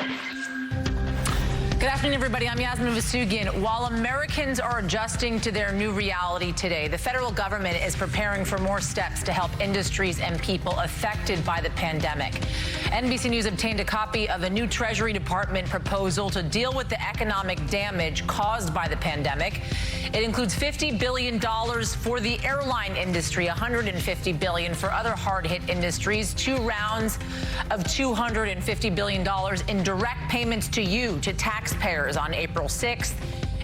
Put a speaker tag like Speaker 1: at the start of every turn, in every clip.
Speaker 1: Good afternoon, everybody. I'm Yasmin Vasugian. While Americans are adjusting to their new reality today, the federal government is preparing for more steps to help industries and people affected by the pandemic. NBC News obtained a copy of a new Treasury Department proposal to deal with the economic damage caused by the pandemic. It includes $50 billion for the airline industry, $150 billion for other hard-hit industries, 2 rounds of $250 billion in direct payments to you, to taxpayers on April 6th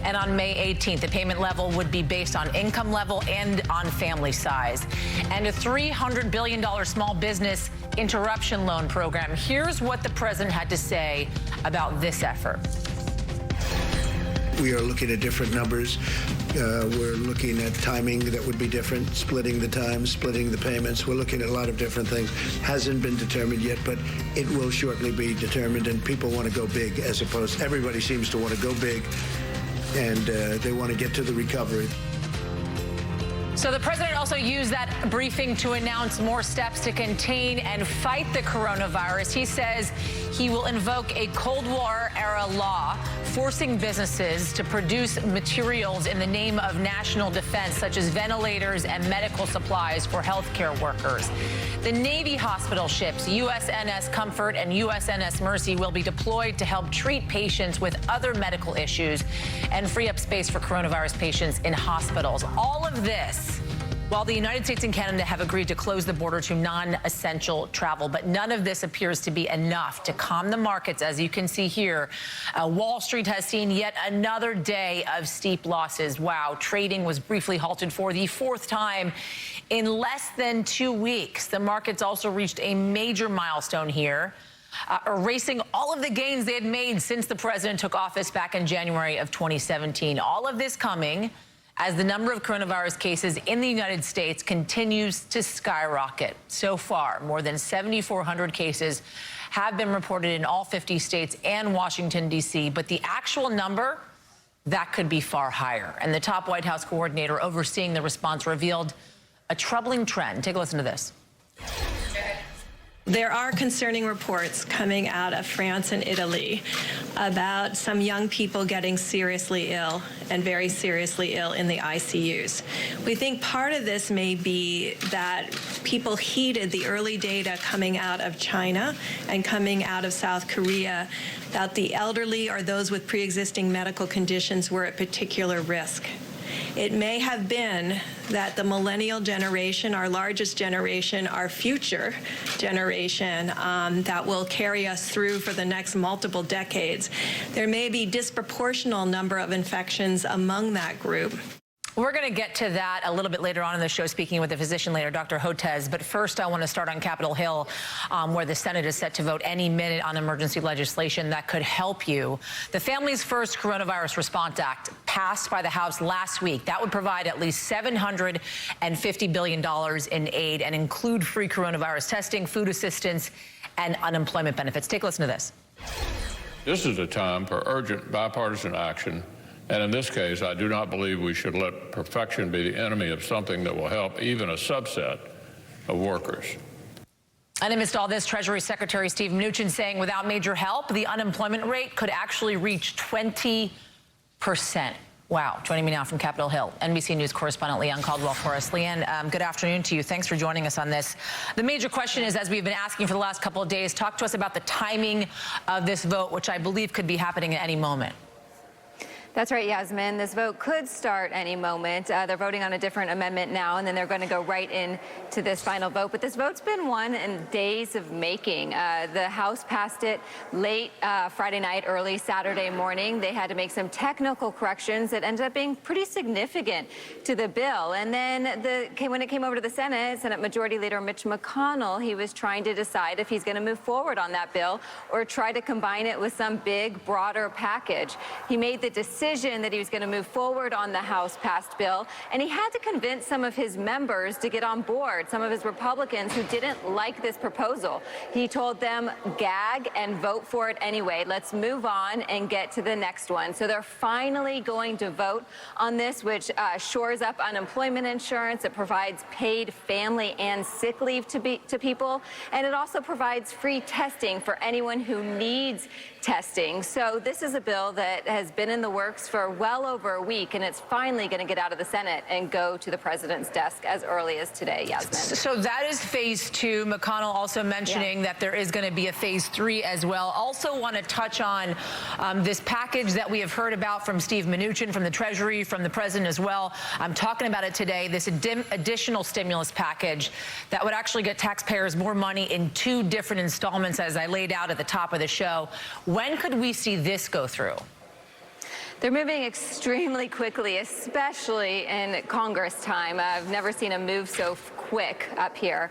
Speaker 1: and on May 18th. The payment level would be based on income level and on family size. And a $300 billion small business interruption loan program. Here's what the president had to say about this effort.
Speaker 2: We are looking at different numbers. We're looking at timing that would be different, splitting the time, splitting the payments. We're looking at a lot of different things. Hasn't been determined yet, but it will shortly be determined, and people want to go big as opposed. Everybody seems to want to go big, and they want to get to the recovery.
Speaker 1: So the president also used that briefing to announce more steps to contain and fight the coronavirus. He says he will invoke a Cold War-era law forcing businesses to produce materials in the name of national defense, such as ventilators and medical supplies for healthcare workers. The Navy hospital ships USNS Comfort and USNS Mercy will be deployed to help treat patients with other medical issues and free up space for coronavirus patients in hospitals. All of this while the United States and Canada have agreed to close the border to non-essential travel. But none of this appears to be enough to calm the markets. As you can see here, Wall Street has seen yet another day of steep losses. Wow, trading was briefly halted for the 4th time in less than 2 weeks. The markets also reached a major milestone here, erasing all of the gains they had made since the president took office back in January of 2017. All of this coming as the number of coronavirus cases in the United States continues to skyrocket. So far, more than 7,400 cases have been reported in all 50 states and Washington, D.C., but the actual number, that could be far higher. And the top White House coordinator overseeing the response revealed a troubling trend. Take a listen to this.
Speaker 3: There are concerning reports coming out of France and Italy about some young people getting seriously ill and very seriously ill in the ICUs. We think part of this may be that people heeded the early data coming out of China and coming out of South Korea that the elderly or those with pre-existing medical conditions were at particular risk. It may have been that the millennial generation, our largest generation, our future generation, that will carry us through for the next multiple decades, there may be disproportional number of infections among that group.
Speaker 1: We're going to get to that a little bit later on in the show, speaking with the physician later, Dr. Hotez. But first, I want to start on Capitol Hill, where the Senate is set to vote any minute on emergency legislation that could help you. The Families First Coronavirus Response Act passed by the House last week. That would provide at least $750 billion in aid and include free coronavirus testing, food assistance, and unemployment benefits. Take a listen to this.
Speaker 4: This is a time for urgent bipartisan action. And in this case, I do not believe we should let perfection be the enemy of something that will help even a subset of workers.
Speaker 1: And amidst all this, Treasury Secretary Steve Mnuchin saying without major help, the unemployment rate could actually reach 20%. Wow. Joining me now from Capitol Hill, NBC News correspondent Leanne Caldwell for us. Leanne, good afternoon to you. Thanks for joining us on this. The major question is, as we've been asking for the last couple of days, talk to us about the timing of this vote, which I believe could be happening at any moment.
Speaker 5: That's right, Yasmin. This vote could start any moment. They're voting on a different amendment now, and then they're going to go right into this final vote. But this vote's been won in days of making. The House passed it late Friday night, early Saturday morning. They had to make some technical corrections that ended up being pretty significant to the bill. And then when it came over to the Senate Majority Leader Mitch McConnell, he was trying to decide if he's going to move forward on that bill or try to combine it with some big, broader package. He made the decision decision that he was going to move forward on the House-passed bill, and he had to convince some of his members to get on board, some of his Republicans who didn't like this proposal. He told them, gag and vote for it anyway. Let's move on and get to the next one. So they're finally going to vote on this, which shores up unemployment insurance. It provides paid family and sick leave to people, and it also provides free testing for anyone who needs testing. So this is a bill that has been in the works for well over a week, and it's finally going to get out of the Senate and go to the president's desk as early as today, Yasmin.
Speaker 1: So that is phase 2. McConnell also mentioning that there is going to be a phase 3 as well. Also want to touch on this package that we have heard about from Steve Mnuchin, from the Treasury, from the president as well. I'm talking about it today, this additional stimulus package that would actually get taxpayers more money in 2 different installments, as I laid out at the top of the show. When could we see this go through?
Speaker 5: They're moving extremely quickly, especially in Congress time. I've never seen a move so quick up here.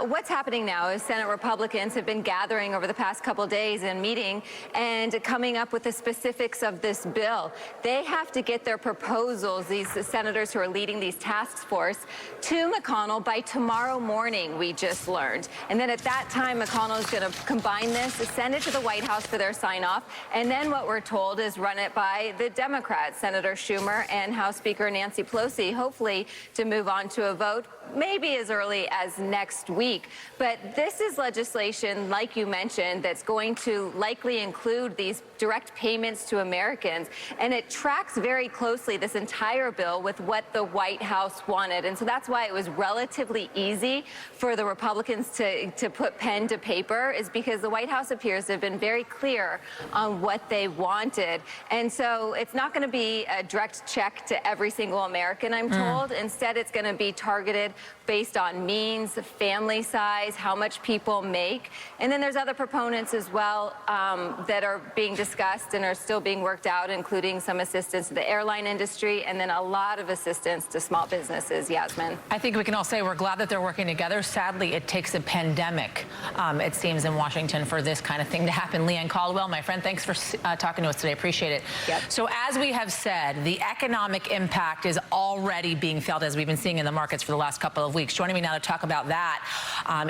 Speaker 5: What's happening now is Senate Republicans have been gathering over the past couple days and meeting and coming up with the specifics of this bill. They have to get their proposals, these senators who are leading these task force, to McConnell by tomorrow morning, we just learned. And then at that time, McConnell is going to combine this, send it to the White House for their sign-off, and then what we're told is run it by the Democrats, Senator Schumer and House Speaker Nancy Pelosi, hopefully to move on to a vote maybe as early as next week. But this is legislation, like you mentioned, that's going to likely include these direct payments to Americans. And it tracks very closely, this entire bill, with what the White House wanted. And so that's why it was relatively easy for the Republicans to put pen to paper, is because the White House appears to have been very clear on what they wanted. And so it's not going to be a direct check to every single American, I'm told. Instead, it's going to be targeted based on means, family size, how much people make. And then there's other proponents as well that are being discussed and are still being worked out, including some assistance to the airline industry and then a lot of assistance to small businesses, Yasmin.
Speaker 1: I think we can all say we're glad that they're working together. Sadly, it takes a pandemic, it seems, in Washington for this kind of thing to happen. Leanne Caldwell, my friend, thanks for talking to us today. Appreciate it.
Speaker 5: Yep.
Speaker 1: So as we have said, the economic impact is already being felt, as we've been seeing in the markets for the last couple of weeks. Joining me now to talk about that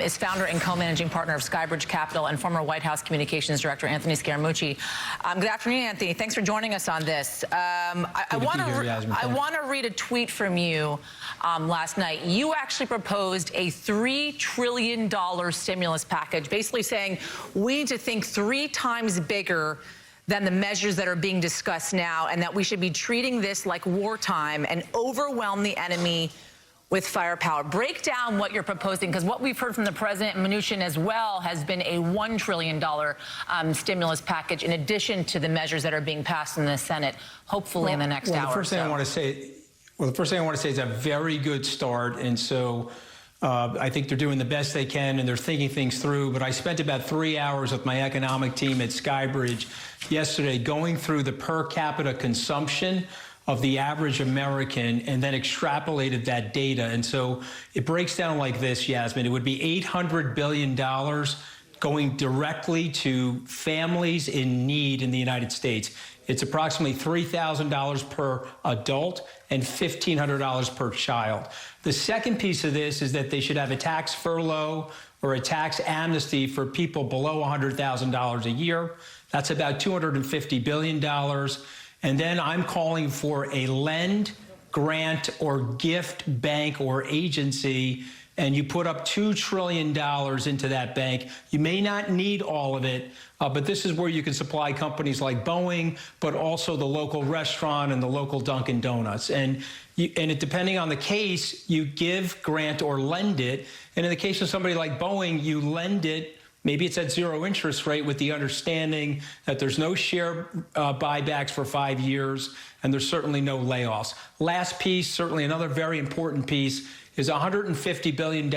Speaker 1: is founder and co-managing partner of Skybridge Capital and former White House Communications Director Anthony Scaramucci. Good afternoon, Anthony. Thanks for joining us on this. I want to read a tweet from you last night. You actually proposed a $3 trillion stimulus package, basically saying we need to think 3 times bigger than the measures that are being discussed now, and that we should be treating this like wartime and overwhelm the enemy with firepower. Break down what you're proposing, because what we've heard from the president, Mnuchin, as well, has been a $1 trillion stimulus package in addition to the measures that are being passed in the Senate, hopefully in the next hour.
Speaker 6: The first thing I want to say is a very good start, and so I think they're doing the best they can and they're thinking things through. But I spent about 3 hours with my economic team at Skybridge yesterday going through the per capita consumption of the average American and then extrapolated that data. And so it breaks down like this, Yasmin. It would be $800 billion going directly to families in need in the United States. It's approximately $3,000 per adult and $1,500 per child. The second piece of this is that they should have a tax furlough or a tax amnesty for people below $100,000 a year. That's about $250 billion. And then I'm calling for a lend, grant, or gift bank or agency, and you put up $2 trillion into that bank. You may not need all of it, but this is where you can supply companies like Boeing, but also the local restaurant and the local Dunkin' Donuts. And depending on the case, you give, grant, or lend it. And in the case of somebody like Boeing, you lend it. Maybe it's at 0 interest rate with the understanding that there's no share buybacks for 5 years, and there's certainly no layoffs. Last piece, certainly another very important piece, is $150 billion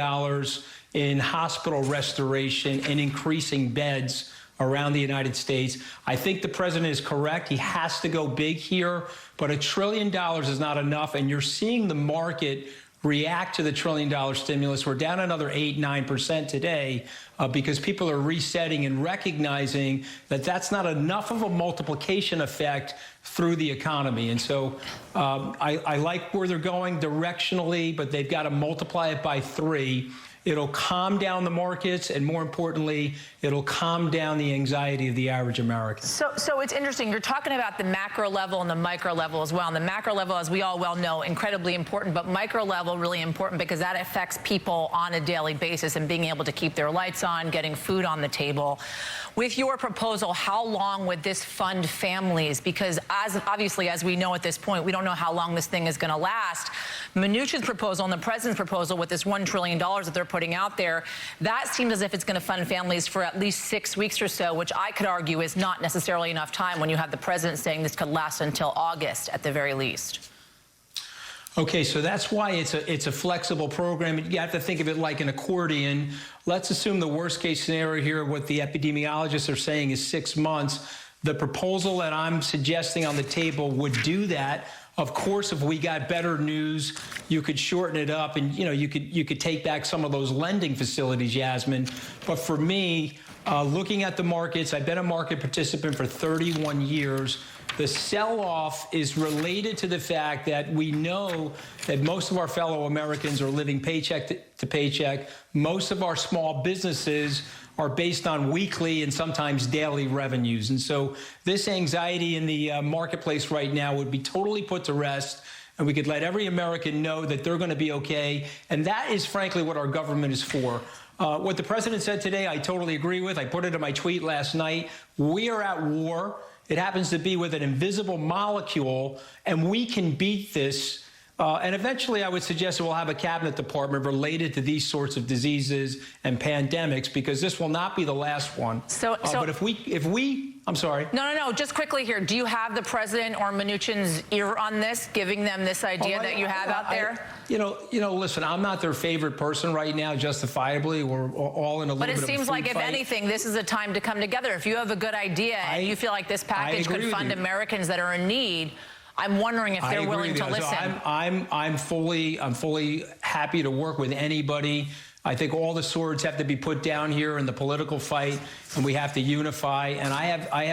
Speaker 6: in hospital restoration and increasing beds around the United States. I think the president is correct. He has to go big here, but $1 trillion is not enough, and you're seeing the market react to the $1 trillion stimulus. We're down another 8-9% today because people are resetting and recognizing that that's not enough of a multiplication effect through the economy. And so I like where they're going directionally, but they've got to multiply it by 3. It'll calm down the markets, and more importantly, it'll calm down the anxiety of the average American.
Speaker 1: So it's interesting. You're talking about the macro level and the micro level as well. And the macro level, as we all well know, incredibly important, but micro level really important because that affects people on a daily basis and being able to keep their lights on, getting food on the table. With your proposal, how long would this fund families? Because obviously, as we know at this point, we don't know how long this thing is going to last. Mnuchin's proposal and the president's proposal with this $1 trillion that they're putting out there, that seems as if it's going to fund families for at least 6 weeks or so, which I could argue is not necessarily enough time when you have the president saying this could last until August at the very least.
Speaker 6: Okay, so that's why it's a flexible program. You have to think of it like an accordion. Let's assume the worst case scenario here, what the epidemiologists are saying is 6 months. The proposal that I'm suggesting on the table would do that. Of course, if we got better news, you could shorten it up and, you could take back some of those lending facilities, Yasmin. But for me, looking at the markets, I've been a market participant for 31 years. The sell-off is related to the fact that we know that most of our fellow Americans are living paycheck to paycheck. Most of our small businesses are based on weekly and sometimes daily revenues. And so this anxiety in the marketplace right now would be totally put to rest, and we could let every American know that they're going to be okay. And that is, frankly, what our government is for. What the president said today, I totally agree with. I put it in my tweet last night. We are at war. It happens to be with an invisible molecule, and we can beat this. And eventually, I would suggest that we'll have a cabinet department related to these sorts of diseases and pandemics, because this will not be the last one. But if we, I'm sorry.
Speaker 1: No. Just quickly here. Do you have the president or Mnuchin's ear on this, giving them this idea that you have out there?
Speaker 6: Listen, I'm not their favorite person right now, justifiably. We're all in a little bit of a
Speaker 1: But it seems like, if anything, this is a time to come together. If you have a good idea and you feel like this package could fund Americans that are in need, I'm wondering if they're willing to listen.
Speaker 6: So I'm fully happy to work with anybody. I think all the swords have to be put down here in the political fight, and we have to unify. And I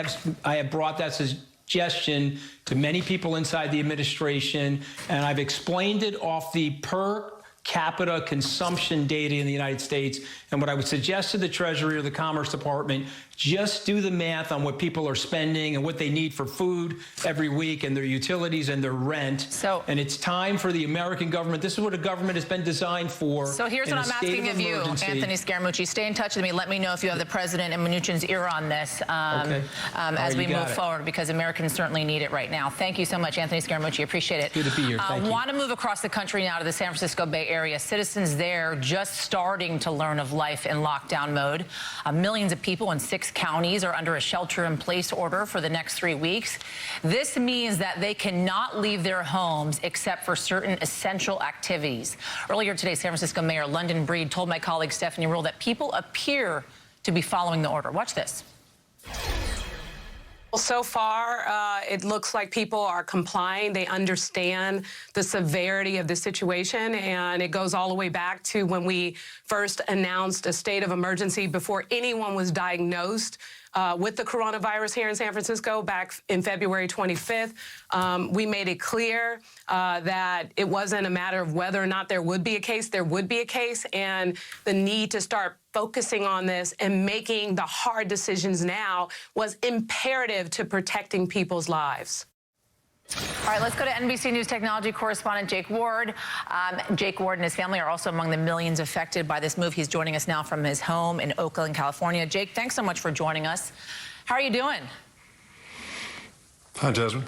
Speaker 6: have brought that suggestion to many people inside the administration, and I've explained it off the per capita consumption data in the United States. And what I would suggest to the Treasury or the Commerce Department, just do the math on what people are spending and what they need for food every week and their utilities and their rent. And it's time for the American government. This is what a government has been designed for.
Speaker 1: So here's what I'm asking of you, Anthony Scaramucci. Stay in touch with me. Let me know if you have the president and Mnuchin's ear on this as we move forward, because Americans certainly need it right now. Thank you so much, Anthony Scaramucci. Appreciate it.
Speaker 6: Good to be here. Thank you.
Speaker 1: Want to move across the country now to the San Francisco Bay Area. Citizens there just starting to learn of life in lockdown mode. Millions of people in 6 counties are under a shelter-in-place order for the next 3 weeks. This means that they cannot leave their homes except for certain essential activities. Earlier today, San Francisco Mayor London Breed told my colleague Stephanie Ruhle that people appear to be following the order. Watch this.
Speaker 7: Well, so far, it looks like people are complying. They understand the severity of the situation, and it goes all the way back to when we first announced a state of emergency before anyone was diagnosed with the coronavirus here in San Francisco back in February 25th. We made it clear that it wasn't a matter of whether or not there would be a case. There would be a case, and the need to start focusing on this and making the hard decisions now was imperative to protecting people's lives.
Speaker 1: All right, let's go to NBC News technology correspondent Jake Ward. Jake Ward and his family are also among the millions affected by this move. He's joining us now from his home in Oakland, California. Jake, thanks so much for joining us. How are you doing?
Speaker 8: Hi, Jasmine.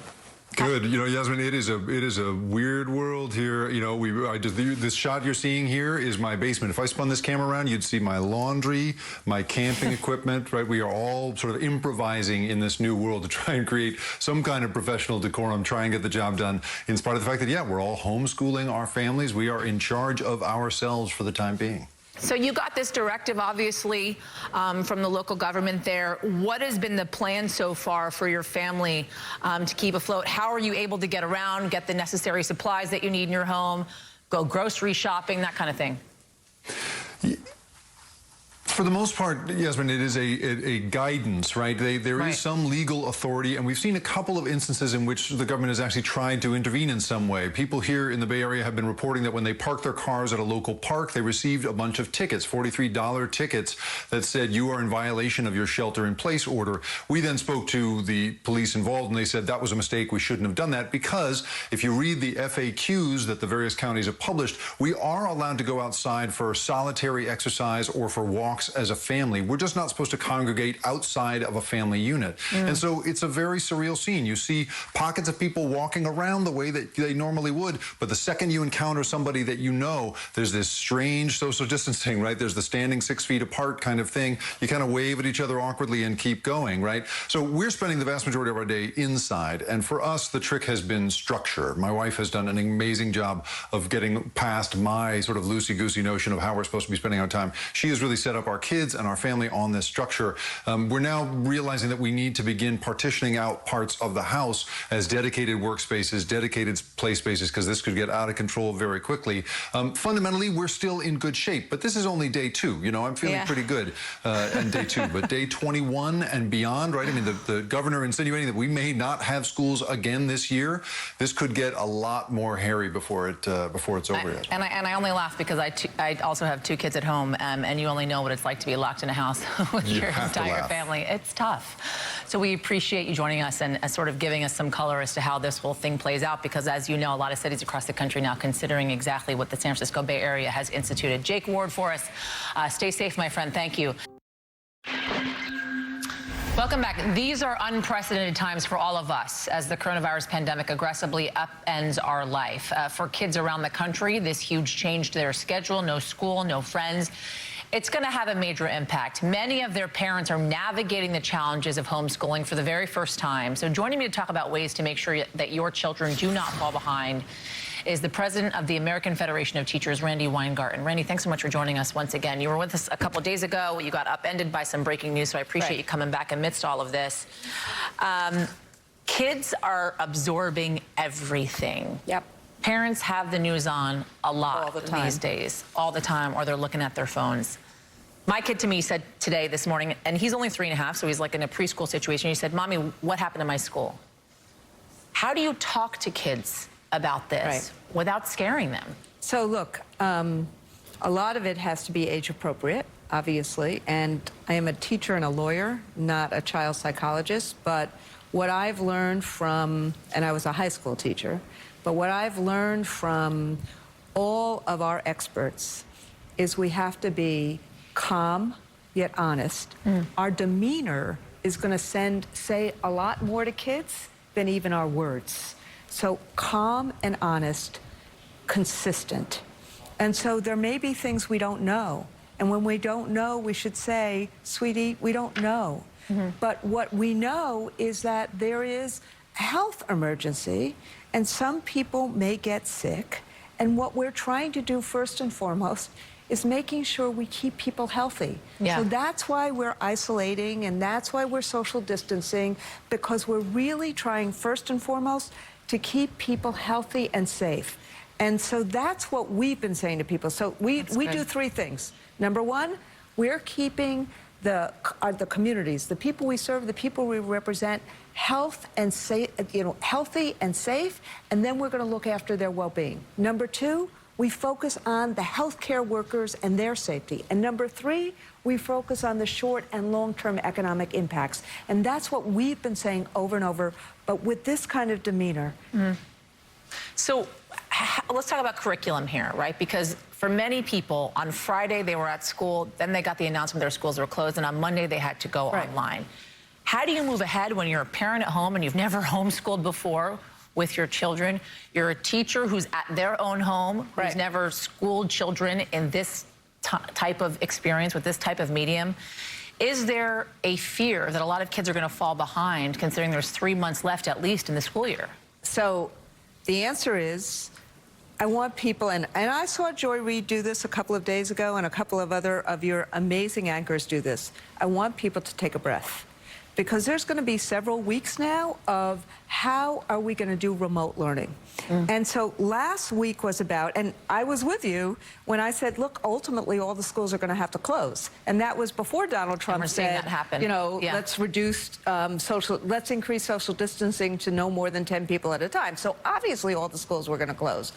Speaker 8: Good. Yasmin, it is a weird world here. This shot you're seeing here is my basement. If I spun this camera around, you'd see my laundry, my camping equipment, right? We are all sort of improvising in this new world to try and create some kind of professional decorum, try and get the job done, in spite of the fact that, yeah, we're all homeschooling our families. We are in charge of ourselves for the time being.
Speaker 1: So you got this directive, obviously, from the local government there. What has been the plan so far for your family to keep afloat? How are you able to get around, get the necessary supplies that you need in your home? go grocery shopping, that kind of thing?
Speaker 8: For the most part, Yasmin, it is a guidance, right? There is some legal authority, and we've seen a couple of instances in which the government has actually tried to intervene in some way. People here in the Bay Area have been reporting that when they parked their cars at a local park, they received a bunch of tickets, $43 tickets, that said you are in violation of your shelter-in-place order. We then spoke to the police involved, and they said that was a mistake. We shouldn't have done that, because if you read the FAQs that the various counties have published, we are allowed to go outside for solitary exercise or for walks as a family. We're just not supposed to congregate outside of a family unit. And so it's a very surreal scene. You see pockets of people walking around the way that they normally would, but the second you encounter somebody that you know, there's this strange social distancing, right? There's the standing 6 feet apart kind of thing. You kind of wave at each other awkwardly and keep going, right? So we're spending the vast majority of our day inside, and for us, the trick has been structure. My wife has done an amazing job of getting past my sort of loosey-goosey notion of how we're supposed to be spending our time. She has really set up our kids and our family on this structure. We're now realizing that we need to begin partitioning out parts of the house as dedicated workspaces, dedicated play spaces, because this could get out of control very quickly. Fundamentally, we're still in good shape, but this is only day 2. You know, I'm feeling pretty good on day 2, but day 21 and beyond, right? I mean, the governor insinuating that we may not have schools again this year. This could get a lot more hairy before it's over yet.
Speaker 1: And I only laugh because I also have 2 kids at home, and you only know what it's like to be locked in a house with your entire family. It's tough. So we appreciate you joining us and sort of giving us some color as to how this whole thing plays out, because as you know, a lot of cities across the country now considering exactly what the San Francisco Bay Area has instituted. Jake Ward for us. Stay safe, my friend. Thank you. Welcome back. These are unprecedented times for all of us as the coronavirus pandemic aggressively upends our life. For kids around the country, this huge change to their schedule, no school, no friends. It's going to have a major impact. Many of their parents are navigating the challenges of homeschooling for the very first time. So joining me to talk about ways to make sure that your children do not fall behind is the president of the American Federation of Teachers, Randi Weingarten. Randi, thanks so much for joining us once again. You were with us a couple of days ago. You got upended by some breaking news, so I appreciate you coming back amidst all of this. Kids are absorbing everything.
Speaker 9: Yep.
Speaker 1: Parents have the news on a lot
Speaker 9: all the time
Speaker 1: these days, all the time, or they're looking at their phones. My kid to me said today, this morning, and he's only 3.5, so he's like in a preschool situation. He said, "Mommy, what happened to my school?" How do you talk to kids about this without scaring them?
Speaker 9: So look, a lot of it has to be age appropriate, obviously, and I am a teacher and a lawyer, not a child psychologist, but what I've learned from, and I was a high school teacher, but what I've learned from all of our experts is we have to be calm yet honest. Our demeanor is going to say a lot more to kids than even our words. So calm and honest, consistent. And so there may be things we don't know. And when we don't know, we should say, "Sweetie, we don't know." But what we know is that there is a health emergency, and some people may get sick. And what we're trying to do first and foremost is making sure we keep people healthy. So that's why we're isolating, and that's why we're social distancing, because we're really trying first and foremost to keep people healthy and safe. And so that's what we've been saying to people. So we do 3 things. Number 1, we're keeping the communities, the people we serve, the people we represent, healthy and safe, and then we're going to look after their well-being. Number 2, we focus on the healthcare workers and their safety. And number 3, we focus on the short and long-term economic impacts. And that's what we've been saying over and over, but with this kind of demeanor.
Speaker 1: So let's talk about curriculum here, right? Because for many people, on Friday they were at school, then they got the announcement their schools were closed, and on Monday they had to go online. How do you move ahead when you're a parent at home and you've never homeschooled before with your children? You're a teacher who's at their own home, who's never schooled children in this type of experience with this type of medium. Is there a fear that a lot of kids are going to fall behind, considering there's 3 months left at least in the school year?
Speaker 9: So the answer is, I want people, and I saw Joy Reid do this a couple of days ago, and a couple of other of your amazing anchors do this. I want people to take a breath. because there's going to be several weeks now of how are we going to do remote learning. And so last week was about, and I was with you when I said, look, ultimately all the schools are going to have to close. And that was before Donald Trump said,
Speaker 1: that happen.
Speaker 9: you know,
Speaker 1: Yeah.
Speaker 9: let's increase social distancing to no more than 10 people at a time. So obviously all the schools were going to close.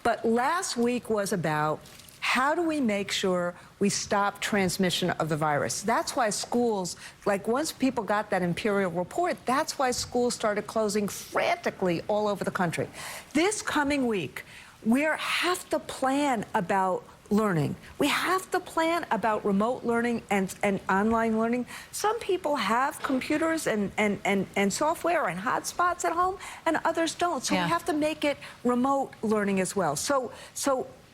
Speaker 9: But last week was about how do we make sure we stop transmission of the virus? That's why schools, like once people got that Imperial report, that's why schools started closing frantically all over the country. This coming week, we have to plan about learning. We have to plan about remote learning and online learning. Some people have computers and software and hotspots at home, and others don't. So we have to make it remote learning as well. So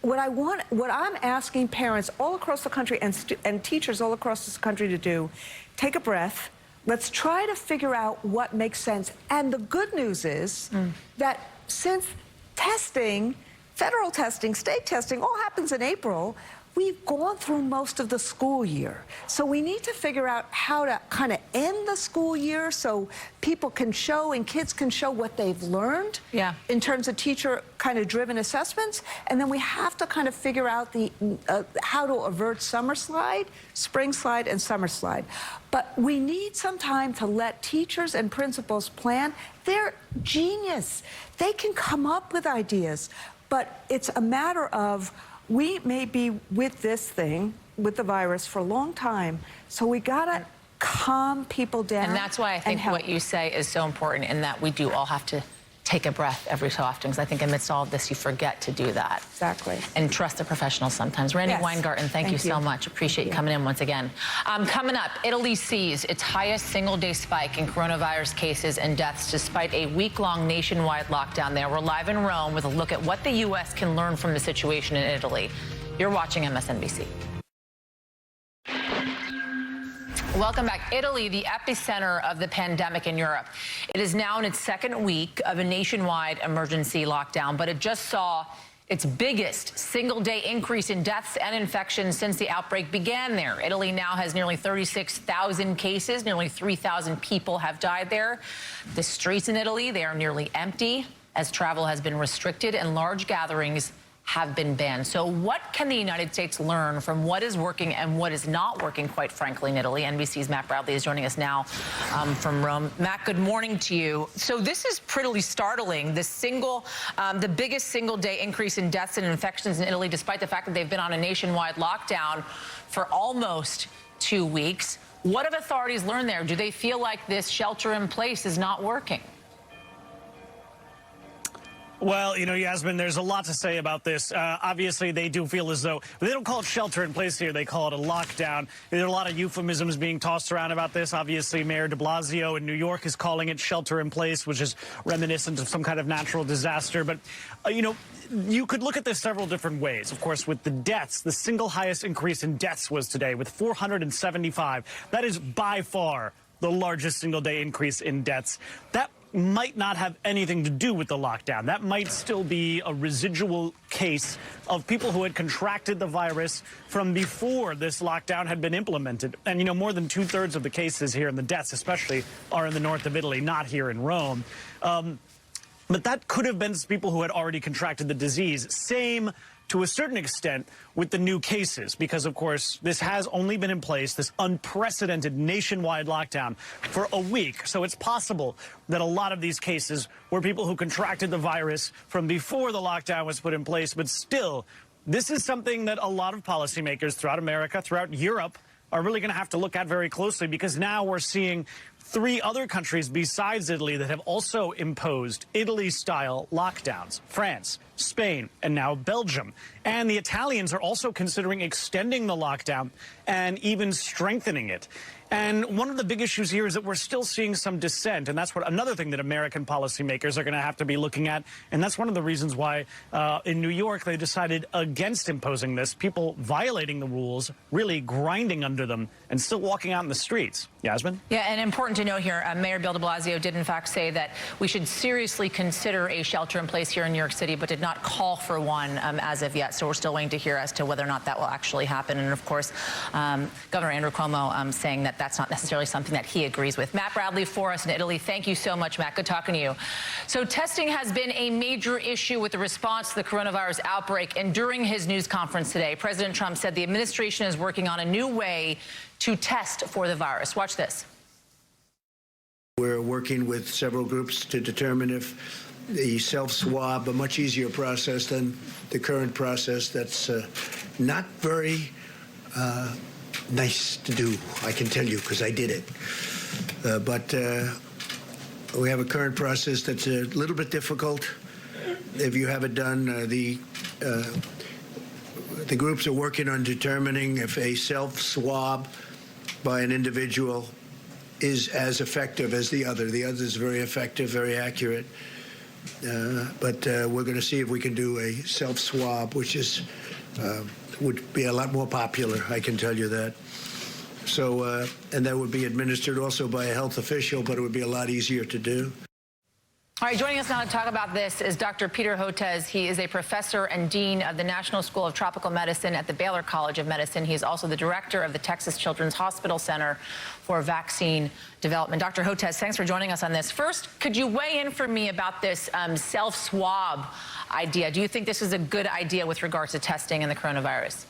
Speaker 9: what I'm asking parents all across the country and teachers all across this country to do, take a breath. Let's try to figure out what makes sense. And the good news is that since testing, federal testing, state testing, all happens in April, we've gone through most of the school year. So we need to figure out how to kind of end the school year so people can show and kids can show what they've learned in terms of teacher kind of driven assessments. And then we have to kind of figure out the how to avert summer slide, spring slide, and summer slide. But we need some time to let teachers and principals plan. They're genius. They can come up with ideas. But it's a matter of we may be with this thing, with the virus, for a long time, so we gotta calm people down.
Speaker 1: And that's why I think what you say is so important, in that we do all have to take a breath every so often, because I think amidst all of this, you forget to do that.
Speaker 9: Exactly.
Speaker 1: And trust the professionals sometimes. Randy Weingarten, thank you so much. Appreciate you coming in once again. Coming up, Italy sees its highest single-day spike in coronavirus cases and deaths despite a week-long nationwide lockdown there. We're live in Rome with a look at what the U.S. can learn from the situation in Italy. You're watching MSNBC. Welcome back. Italy, the epicenter of the pandemic in Europe. It is now in its second week of a nationwide emergency lockdown, but it just saw its biggest single-day increase in deaths and infections since the outbreak began there. Italy now has nearly 36,000 cases. Nearly 3,000 people have died there. The streets in Italy, they are nearly empty as travel has been restricted and large gatherings have been banned. So what can the United States learn from what is working and what is not working, quite frankly, in Italy? NBC's Matt Bradley is joining us now from Rome. Matt, good morning to you. So this is pretty startling, the biggest single-day increase in deaths and infections in Italy, despite the fact that they've been on a nationwide lockdown for almost 2 weeks. What have authorities learned there? Do they feel like this shelter in place is not working?
Speaker 10: Well, you know, Yasmin, there's a lot to say about this. Obviously, they do feel as though they don't call it shelter in place here. They call it a lockdown. There are a lot of euphemisms being tossed around about this. Obviously, Mayor de Blasio in New York is calling it shelter in place, which is reminiscent of some kind of natural disaster. But, you know, you could look at this several different ways. Of course, with the deaths, the single highest increase in deaths was today with 475. That is by far the largest single day increase in deaths. That might not have anything to do with the lockdown. That might still be a residual case of people who had contracted the virus from before this lockdown had been implemented. And, you know, more than 2/3 of the cases here and the deaths especially are in the north of Italy, not here in Rome. But that could have been people who had already contracted the disease. Same to a certain extent with the new cases, because, of course, this has only been in place, this unprecedented nationwide lockdown, for a week. So it's possible that a lot of these cases were people who contracted the virus from before the lockdown was put in place. But still, this is something that a lot of policymakers throughout America, throughout Europe, are really going to have to look at very closely, because now we're seeing 3 other countries besides Italy that have also imposed Italy-style lockdowns: France, Spain, and now Belgium. And the Italians are also considering extending the lockdown and even strengthening it. And one of the big issues here is that we're still seeing some dissent, and that's another thing that American policymakers are going to have to be looking at. And that's one of the reasons why in New York they decided against imposing this. People violating the rules, really grinding under them, and still walking out in the streets. Yasmin?
Speaker 1: Yeah, an important important to note here, Mayor Bill de Blasio did in fact say that we should seriously consider a shelter in place here in New York City, but did not call for one as of yet. So we're still waiting to hear as to whether or not that will actually happen. And of course, Governor Andrew Cuomo saying that that's not necessarily something that he agrees with. Matt Bradley for us in Italy. Thank you so much, Matt. Good talking to you. So testing has been a major issue with the response to the coronavirus outbreak. And during his news conference today, President Trump said the administration is working on a new way to test for the virus. Watch this.
Speaker 2: We're working with several groups to determine if the self-swab, a much easier process than the current process that's not very nice to do, I can tell you, because I did it. But we have a current process that's a little bit difficult. If you have it done, the groups are working on determining if a self-swab by an individual is as effective as the other. The other is very effective, very accurate. But we're going to see if we can do a self-swab, which is would be a lot more popular, I can tell you that. So, and that would be administered also by a health official, but it would be a lot easier to do.
Speaker 1: All right, joining us now to talk about this is Dr. Peter Hotez. He is a professor and dean of the National School of Tropical Medicine at the Baylor College of Medicine. He's also the director of the Texas Children's Hospital Center for Vaccine Development. Dr. Hotez, thanks for joining us on this. First, could you weigh in for me about this self-swab idea? Do you think this is a good idea with regards to testing and the coronavirus?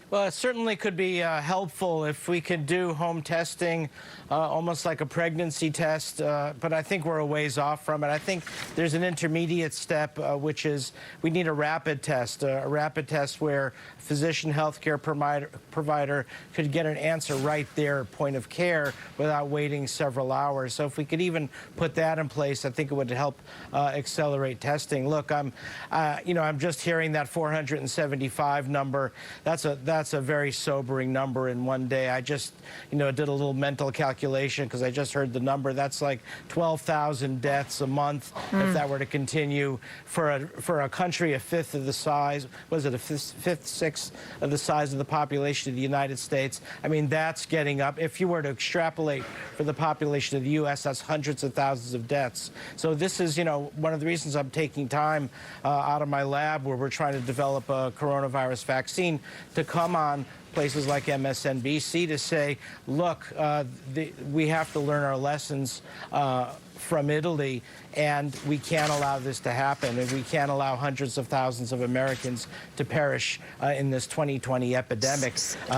Speaker 11: Well, it certainly could be helpful if we could do home testing, almost like a pregnancy test, but I think we're a ways off from it. I think there's an intermediate step, which is we need a rapid test where physician, healthcare provider could get an answer right there, point of care, without waiting several hours. So if we could even put that in place, I think it would help accelerate testing. Look, I'm just hearing that 475 number. That's a very sobering number in one day. I just, did a little mental calculation because I just heard the number. That's like 12,000 deaths a month if that were to continue for a country a fifth of the size. Was it a fifth, sixth of the size of the population of the United States? I mean, that's getting up. If you were to extrapolate for the population of the U.S., that's hundreds of thousands of deaths. So this is, one of the reasons I'm taking time out of my lab where we're trying to develop a coronavirus vaccine to come on places like MSNBC to say, look, we have to learn our lessons from Italy, and we can't allow this to happen, and we can't allow hundreds of thousands of Americans to perish in this 2020 epidemic.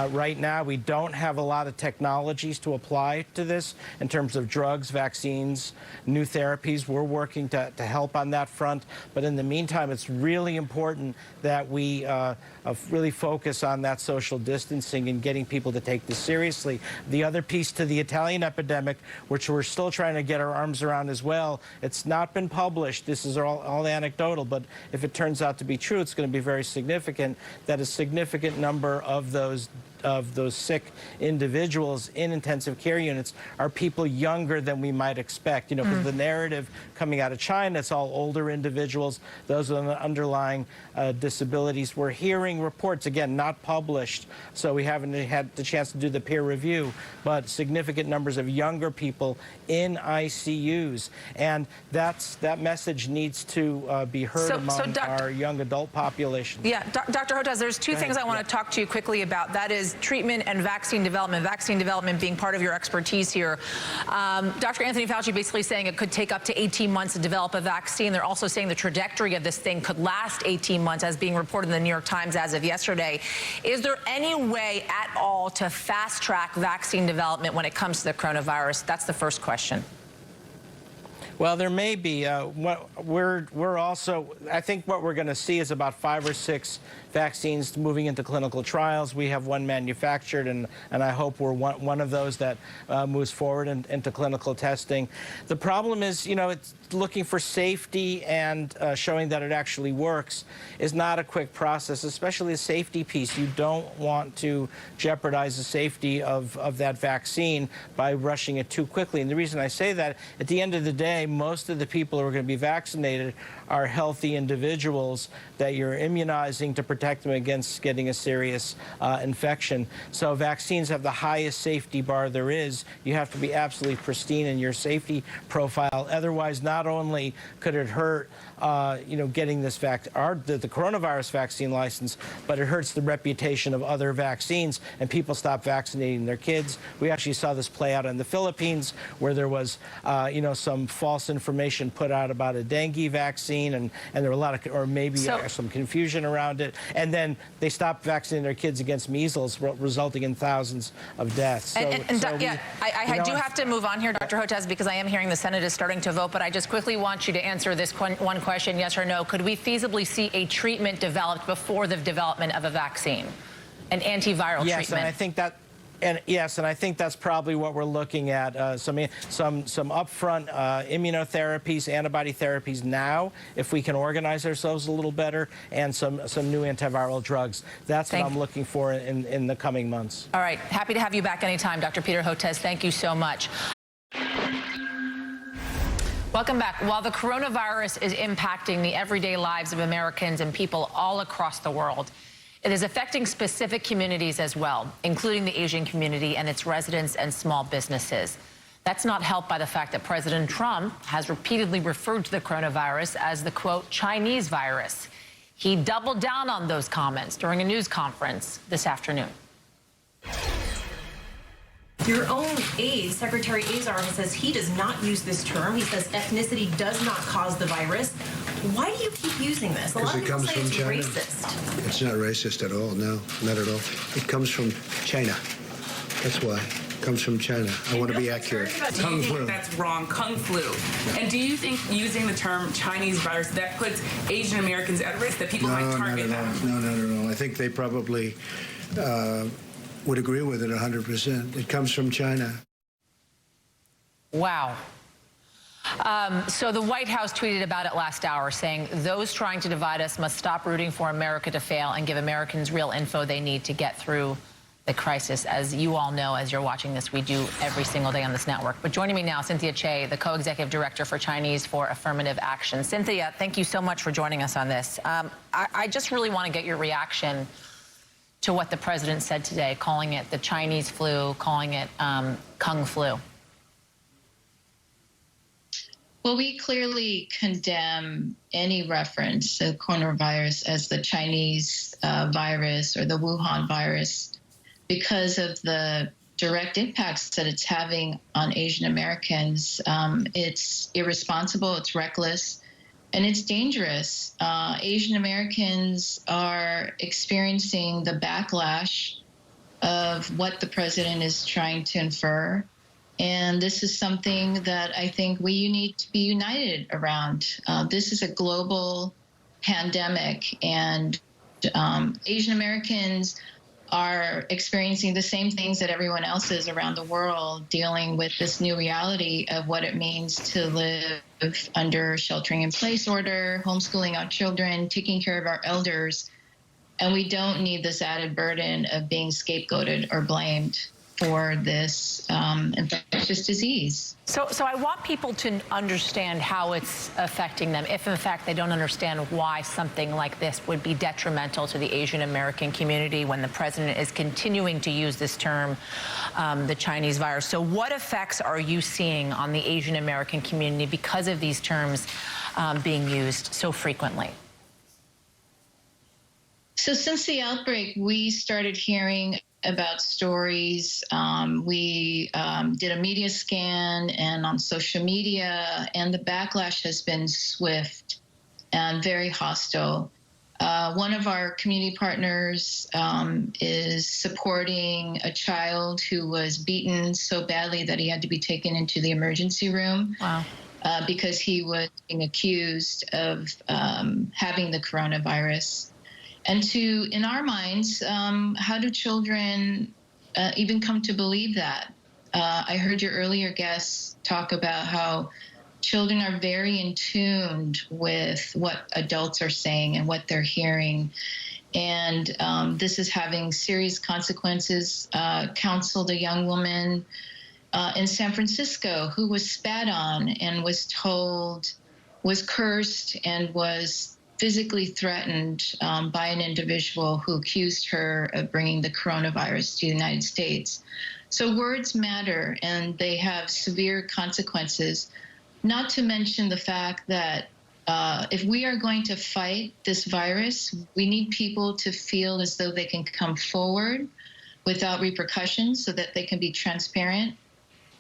Speaker 11: Right now, we don't have a lot of technologies to apply to this in terms of drugs, vaccines, new therapies. We're working to help on that front, but in the meantime, it's really important that we really focus on that social distancing and getting people to take this seriously. The other piece to the Italian epidemic, which we're still trying to get our arms around as well, it's not been published. This is all anecdotal, but if it turns out to be true, it's going to be very significant that a significant number of those sick individuals in intensive care units are people younger than we might expect. Because the narrative coming out of China, it's all older individuals, those with underlying disabilities. We're hearing reports, again, not published, so we haven't had the chance to do the peer review, but significant numbers of younger people in ICUs. And that message needs to be heard among our young adult population.
Speaker 1: Yeah, Dr. Hotez, there's two things I want to talk to you quickly about. That is treatment and vaccine development being part of your expertise here. Dr. Anthony Fauci basically saying it could take up to 18 months to develop a vaccine. They're also saying the trajectory of this thing could last 18 months, as being reported in the New York Times as of yesterday. Is there any way at all to fast-track vaccine development when it comes to the coronavirus? That's the first question.
Speaker 11: Well, there may be. We're also, I think what we're going to see is about 5 or 6 vaccines moving into clinical trials. We have one manufactured, and I hope we're one of those that moves forward into clinical testing. The problem is, it's looking for safety and showing that it actually works is not a quick process, especially the safety piece. You don't want to jeopardize the safety of that vaccine by rushing it too quickly. And the reason I say that, at the end of the day, most of the people who are going to be vaccinated are healthy individuals that you're immunizing to protect them against getting a serious infection. So vaccines have the highest safety bar there is. You have to be absolutely pristine in your safety profile. Otherwise, not only could it hurt getting this the coronavirus vaccine license, but it hurts the reputation of other vaccines, and people stop vaccinating their kids. We actually saw this play out in the Philippines, where there was, some false information put out about a dengue vaccine, and there were a lot of, or maybe some confusion around it, and then they stopped vaccinating their kids against measles, resulting in thousands of deaths.
Speaker 1: I do have to move on here, Dr. Hotez, because I am hearing the Senate is starting to vote, but I just quickly want you to answer this one question, yes or no. Could we feasibly see a treatment developed before the development of a vaccine, an antiviral treatment?
Speaker 11: Yes, and I think that. And yes, and I think that's probably what we're looking at. Some upfront immunotherapies, antibody therapies now, if we can organize ourselves a little better, and some new antiviral drugs. That's what I'm looking for in the coming months.
Speaker 1: All right, happy to have you back anytime, Dr. Peter Hotez. Thank you so much. Welcome back. While the coronavirus is impacting the everyday lives of Americans and people all across the world, it is affecting specific communities as well, including the Asian community and its residents and small businesses. That's not helped by the fact that President Trump has repeatedly referred to the coronavirus as the, quote, Chinese virus. He doubled down on those comments during a news conference this afternoon.
Speaker 12: Your own aide, Secretary Azar, says he does not use this term. He says ethnicity does not cause the virus. Why do you keep using this? A lot of people say it's racist.
Speaker 2: It's not racist at all. No, not at all. It comes from China. That's why. It comes from China. I want to be accurate.
Speaker 13: Do you think that's wrong? Kung flu. And do you think using the term Chinese virus, that puts Asian Americans at risk, that people might target them?
Speaker 2: No, not at all. I think they probably would agree with it 100%. It comes from China.
Speaker 1: Wow. So the White House tweeted about it last hour, saying those trying to divide us must stop rooting for America to fail and give Americans real info they need to get through the crisis. As you all know, as you're watching this, we do every single day on this network. But joining me now, Cynthia Che, the co-executive director for Chinese for Affirmative Action. Cynthia, thank you so much for joining us on this. I just really want to get your reaction to what the president said today, calling it the Chinese flu, calling it Kung flu.
Speaker 14: Well, we clearly condemn any reference to coronavirus as the Chinese virus or the Wuhan virus because of the direct impacts that it's having on Asian Americans. It's irresponsible, it's reckless, and it's dangerous. Asian Americans are experiencing the backlash of what the president is trying to infer. And this is something that I think we need to be united around. This is a global pandemic, and Asian Americans are experiencing the same things that everyone else is around the world, dealing with this new reality of what it means to live under sheltering in place order, homeschooling our children, taking care of our elders. And we don't need this added burden of being scapegoated or blamed for this infectious disease.
Speaker 1: So I want people to understand how it's affecting them, if in fact they don't understand why something like this would be detrimental to the Asian American community when the president is continuing to use this term, the Chinese virus. So what effects are you seeing on the Asian American community because of these terms being used so frequently?
Speaker 14: So since the outbreak, we started hearing about stories. We did a media scan and on social media, and the backlash has been swift and very hostile. One of our community partners is supporting a child who was beaten so badly that he had to be taken into the emergency room.
Speaker 1: Wow.
Speaker 14: Because he was being accused of having the coronavirus. And in our minds, how do children even come to believe that? I heard your earlier guests talk about how children are very in tune with what adults are saying and what they're hearing. And this is having serious consequences. Counseled a young woman in San Francisco who was spat on and was cursed and was physically threatened by an individual who accused her of bringing the coronavirus to the United States. So words matter, and they have severe consequences, not to mention the fact that if we are going to fight this virus, we need people to feel as though they can come forward without repercussions so that they can be transparent,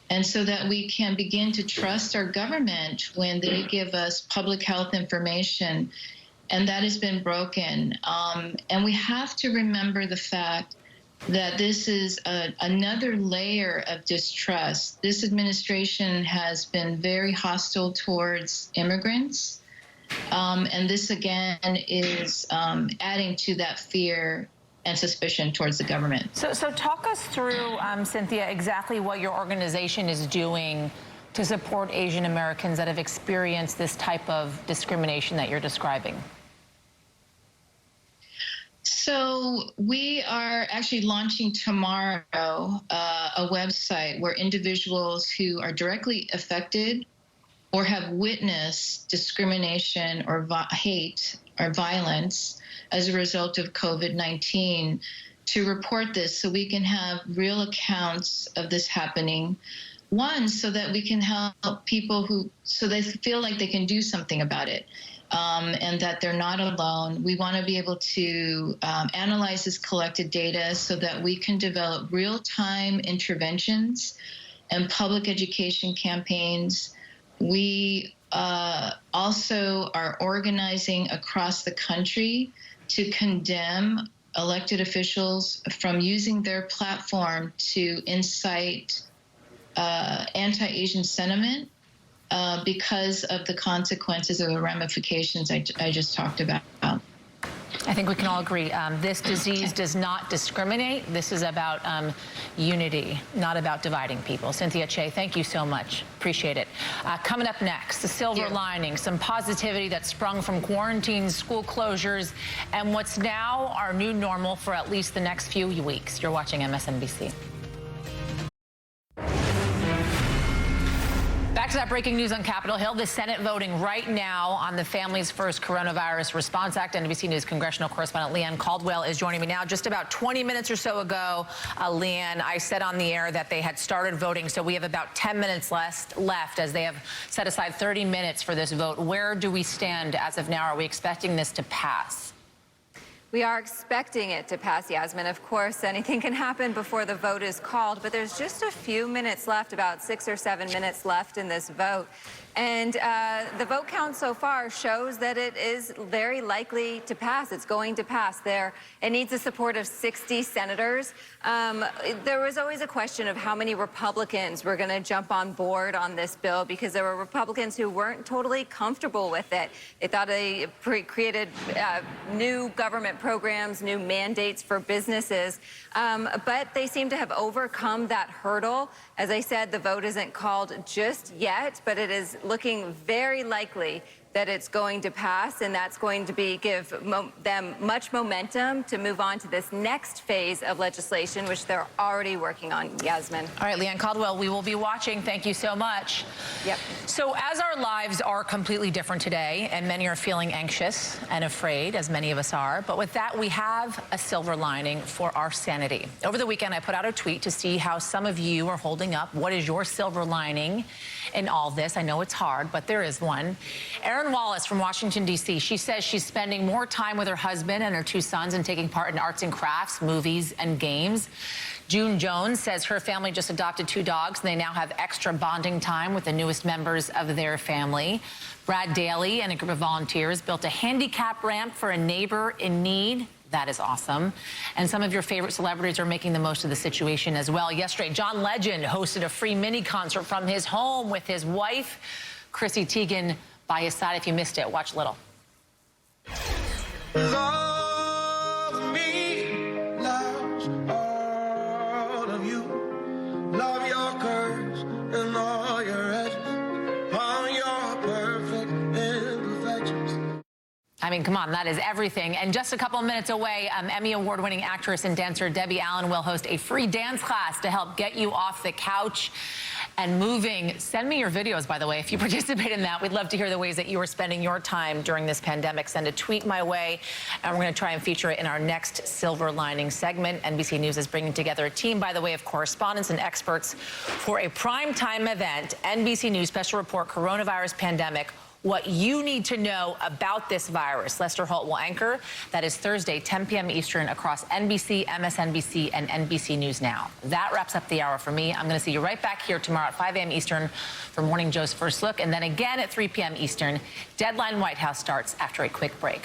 Speaker 14: and so that we can begin to trust our government when they give us public health information. And that has been broken. And we have to remember the fact that this is another layer of distrust. This administration has been very hostile towards immigrants. And this, again, is adding to that fear and suspicion towards the government.
Speaker 1: So talk us through, Cynthia, exactly what your organization is doing to support Asian Americans that have experienced this type of discrimination that you're describing.
Speaker 14: So we are actually launching tomorrow a website where individuals who are directly affected or have witnessed discrimination or hate or violence as a result of COVID-19 to report this, so we can have real accounts of this happening. One, so that we can help people so they feel like they can do something about it. And that they're not alone. We want to be able to analyze this collected data so that we can develop real-time interventions and public education campaigns. We also are organizing across the country to condemn elected officials from using their platform to incite anti-Asian sentiment. Because of the consequences or the ramifications I just talked about.
Speaker 1: I think we can all agree this disease does not discriminate. This is about unity, not about dividing people. Cynthia Che, thank you so much. Appreciate it. Coming up next, the silver lining, some positivity that sprung from quarantines, school closures, and what's now our new normal for at least the next few weeks. You're watching MSNBC. Back to that breaking news on Capitol Hill. The Senate voting right now on the Families First Coronavirus Response Act. NBC News congressional correspondent Leanne Caldwell is joining me now. Just about 20 minutes or so ago, Leanne, I said on the air that they had started voting, so we have about 10 minutes left as they have set aside 30 minutes for this vote. Where do we stand as of now? Are we expecting this to pass?
Speaker 5: We are expecting it to pass, Yasmin. Of course, anything can happen before the vote is called, but there's just a few minutes left, about 6 or 7 minutes left in this vote. And the vote count so far shows that it is very likely to pass. It's going to pass. It needs the support of 60 senators. There was always a question of how many Republicans were going to jump on board on this bill, because there were Republicans who weren't totally comfortable with it. They thought they created new government programs, new mandates for businesses. But they seem to have overcome that hurdle. As I said, the vote isn't called just yet, but it is looking very likely that it's going to pass, and that's going to give them much momentum to move on to this next phase of legislation, which they're already working on, Yasmin.
Speaker 1: All right, Leanne Caldwell, we will be watching. Thank you so much.
Speaker 5: Yep.
Speaker 1: So as our lives are completely different today, and many are feeling anxious and afraid, as many of us are, but with that, we have a silver lining for our sanity. Over the weekend, I put out a tweet to see how some of you are holding up. What is your silver lining in all this? I know it's hard, but there is one. Erin Wallace from Washington, D.C., she says she's spending more time with her husband and her 2 sons and taking part in arts and crafts, movies, and games. June Jones says her family just adopted 2 dogs, and they now have extra bonding time with the newest members of their family. Brad Daly and a group of volunteers built a handicap ramp for a neighbor in need. That is awesome. And some of your favorite celebrities are making the most of the situation as well. Yesterday, John Legend hosted a free mini concert from his home with his wife, Chrissy Teigen, by his side. If you missed it, watch a little.
Speaker 15: Love me, loves all of you. Love your curves and all your edges, all your perfect imperfections.
Speaker 1: I mean, come on, that is everything. And just a couple of minutes away, Emmy Award-winning actress and dancer Debbie Allen will host a free dance class to help get you off the couch and moving. Send me your videos, by the way, if you participate in that. We'd love to hear the ways that you are spending your time during this pandemic. Send a tweet my way, and we're going to try and feature it in our next Silver Lining segment. NBC News is bringing together a team, by the way, of correspondents and experts for a primetime event. NBC News Special Report Coronavirus Pandemic. What you need to know about this virus. Lester Holt will anchor. That is Thursday, 10 p.m. Eastern across NBC, MSNBC, and NBC News Now. That wraps up the hour for me. I'm going to see you right back here tomorrow at 5 a.m. Eastern for Morning Joe's First Look, and then again at 3 p.m. Eastern. Deadline White House starts after a quick break.